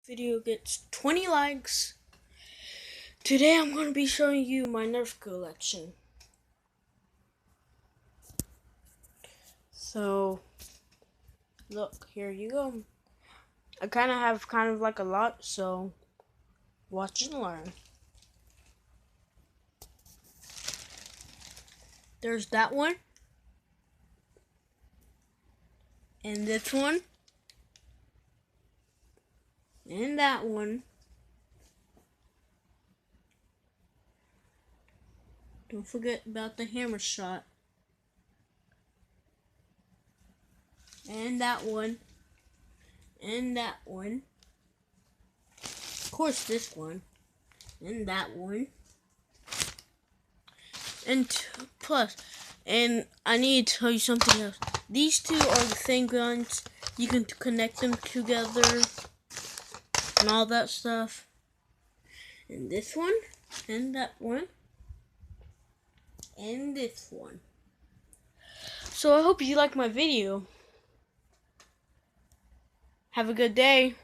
Video gets 20 likes. Today I'm going to be showing you my nerf collection. So, look, here you go. I have like a lot, so watch and learn. There's that one. And this one. And that one. Don't forget about the hammer shot. And that one. And that one. Of course, this one. And that one. And plus, and I need to tell you something else. These two are the same guns. You can connect them together and all that stuff. And this one, and that one, and this one. So I hope you like my video. Have a good day.